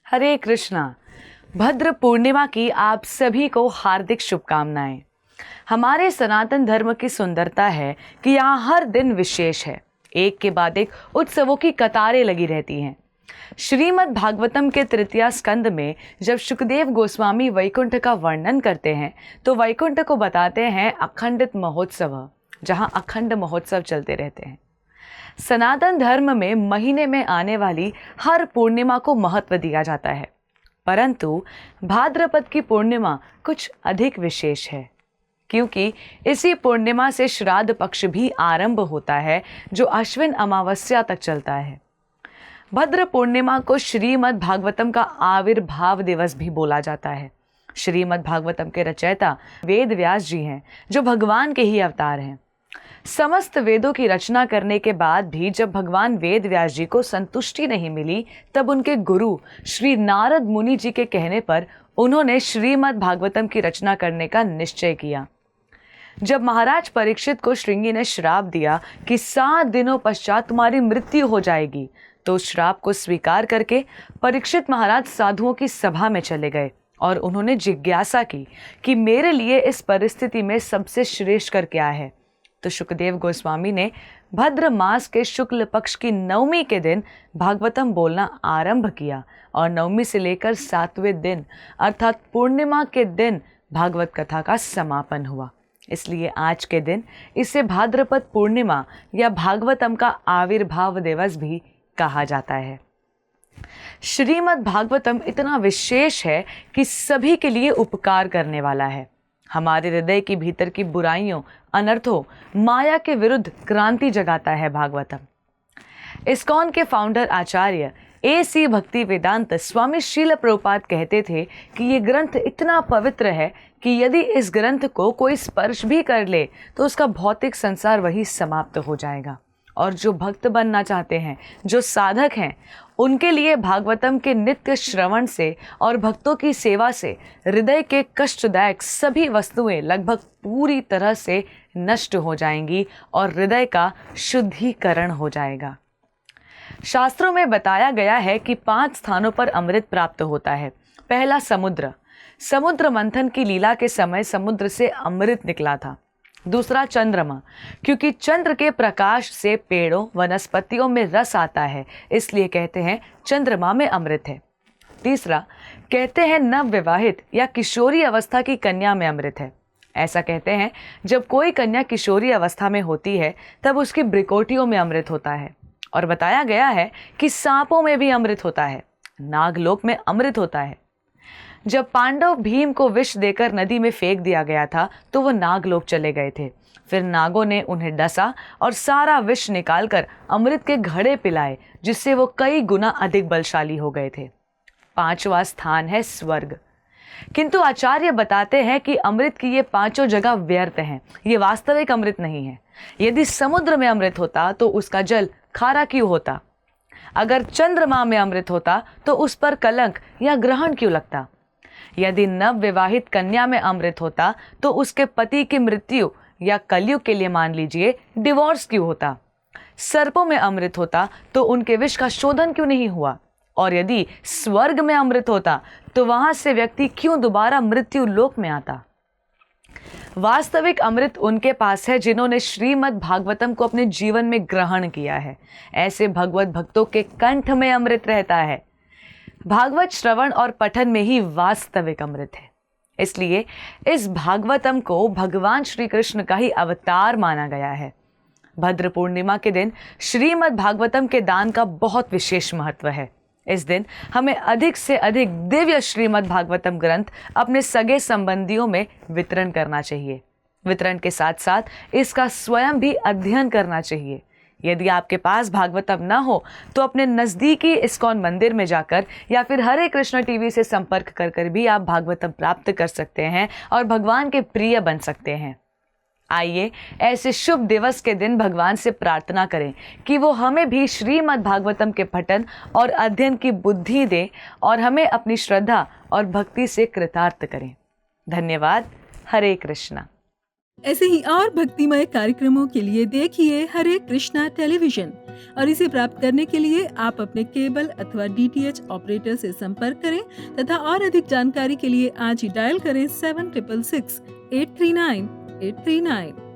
हरे कृष्णा। भद्र पूर्णिमा की आप सभी को हार्दिक शुभकामनाएं। हमारे सनातन धर्म की सुंदरता है कि यहाँ हर दिन विशेष है, एक के बाद एक उत्सवों की कतारें लगी रहती हैं। श्रीमद् भागवतम के तृतीया स्कंद में जब शुकदेव गोस्वामी वैकुंठ का वर्णन करते हैं तो वैकुंठ को बताते हैं अखंडित महोत्सव, जहाँ अखंड महोत्सव चलते रहते हैं। सनातन धर्म में महीने में आने वाली हर पूर्णिमा को महत्व दिया जाता है, परंतु भाद्रपद की पूर्णिमा कुछ अधिक विशेष है, क्योंकि इसी पूर्णिमा से श्राद्ध पक्ष भी आरंभ होता है, जो अश्विन अमावस्या तक चलता है। भद्र पूर्णिमा को श्रीमद् भागवतम का आविर्भाव दिवस भी बोला जाता है। श्रीमद् भागवतम के रचयिता वेद व्यास जी हैं, जो भगवान के ही अवतार हैं। समस्त वेदों की रचना करने के बाद भी जब भगवान वेद व्यास जी को संतुष्टि नहीं मिली, तब उनके गुरु श्री नारद मुनि जी के कहने पर उन्होंने श्रीमद् भागवतम की रचना करने का निश्चय किया। जब महाराज परीक्षित को श्रृंगी ने श्राप दिया कि 7 दिनों पश्चात तुम्हारी मृत्यु हो जाएगी, तो श्राप को स्वीकार करके परीक्षित महाराज साधुओं की सभा में चले गए और उन्होंने जिज्ञासा की कि मेरे लिए इस परिस्थिति में सबसे श्रेष्ठ कर क्या है। तो शुकदेव गोस्वामी ने भद्र मास के शुक्ल पक्ष की नवमी के दिन भागवतम बोलना आरंभ किया और नवमी से लेकर 7वें दिन अर्थात पूर्णिमा के दिन भागवत कथा का समापन हुआ। इसलिए आज के दिन इसे भाद्रपद पूर्णिमा या भागवतम का आविर्भाव दिवस भी कहा जाता है। श्रीमद् भागवतम इतना विशेष है कि सभी के लिए उपकार करने वाला है। हमारे हृदय की भीतर की बुराइयों, अनर्थों, माया के विरुद्ध क्रांति जगाता है भागवतम। इस्कॉन के फाउंडर आचार्य AC भक्ति वेदांत स्वामी श्रील प्रभुपाद कहते थे कि ये ग्रंथ इतना पवित्र है कि यदि इस ग्रंथ को कोई स्पर्श भी कर ले तो उसका भौतिक संसार वही समाप्त हो जाएगा। और जो भक्त बनना चाहते हैं, जो साधक हैं, उनके लिए भागवतम के नित्य श्रवण से और भक्तों की सेवा से हृदय के कष्टदायक सभी वस्तुएं लगभग पूरी तरह से नष्ट हो जाएंगी और हृदय का शुद्धिकरण हो जाएगा। शास्त्रों में बताया गया है कि 5 स्थानों पर अमृत प्राप्त होता है। पहला समुद्र मंथन की लीला के समय समुद्र से अमृत निकला था। दूसरा चंद्रमा, क्योंकि चंद्र के प्रकाश से पेड़ों वनस्पतियों में रस आता है, इसलिए कहते हैं चंद्रमा में अमृत है। तीसरा, कहते हैं नवविवाहित या किशोरी अवस्था की कन्या में अमृत है। ऐसा कहते हैं जब कोई कन्या किशोरी अवस्था में होती है तब उसकी ब्रिकोटियों में अमृत होता है। और बताया गया है कि सांपों में भी अमृत होता है, नागलोक में अमृत होता है। जब पांडव भीम को विष देकर नदी में फेंक दिया गया था तो वो नागलोक चले गए थे। फिर नागों ने उन्हें डसा और सारा विष निकालकर अमृत के घड़े पिलाए, जिससे वो कई गुना अधिक बलशाली हो गए थे। 5वां स्थान है स्वर्ग। किंतु आचार्य बताते हैं कि अमृत की ये 5 जगह व्यर्थ हैं, ये वास्तविक अमृत नहीं है। यदि समुद्र में अमृत होता तो उसका जल खारा क्यों होता? अगर चंद्रमा में अमृत होता तो उस पर कलंक या ग्रहण क्यों लगता? यदि नवविवाहित कन्या में अमृत होता तो उसके पति की मृत्यु या कलयुग के लिए मान लीजिए डिवोर्स क्यों होता? सर्पों में अमृत होता तो उनके विष का शोधन क्यों नहीं हुआ? और यदि स्वर्ग में अमृत होता तो वहां से व्यक्ति क्यों दोबारा मृत्यु लोक में आता? वास्तविक अमृत उनके पास है जिन्होंने श्रीमद् भागवतम को अपने जीवन में ग्रहण किया है। ऐसे भगवत भक्तों के कंठ में अमृत रहता है। भागवत श्रवण और पठन में ही वास्तविक अमृत है। इसलिए इस भागवतम को भगवान श्री कृष्ण का ही अवतार माना गया है। भद्र पूर्णिमा के दिन श्रीमद् भागवतम के दान का बहुत विशेष महत्व है। इस दिन हमें अधिक से अधिक दिव्य श्रीमद् भागवतम ग्रंथ अपने सगे संबंधियों में वितरण करना चाहिए। वितरण के साथ साथ इसका स्वयं भी अध्ययन करना चाहिए। यदि आपके पास भागवतम न हो तो अपने नज़दीकी इस्कॉन मंदिर में जाकर या फिर हरे कृष्ण टीवी से संपर्क कर भी आप भागवतम प्राप्त कर सकते हैं और भगवान के प्रिय बन सकते हैं। आइए ऐसे शुभ दिवस के दिन भगवान से प्रार्थना करें कि वो हमें भी श्रीमद् भागवतम के पठन और अध्ययन की बुद्धि दें और हमें अपनी श्रद्धा और भक्ति से कृतार्थ करें। धन्यवाद। हरे कृष्णा। ऐसे ही और भक्तिमय कार्यक्रमों के लिए देखिए हरे कृष्णा टेलीविजन और इसे प्राप्त करने के लिए आप अपने केबल अथवा DTH ऑपरेटर से संपर्क करें तथा और अधिक जानकारी के लिए आज ही डायल करें 7666 839 839।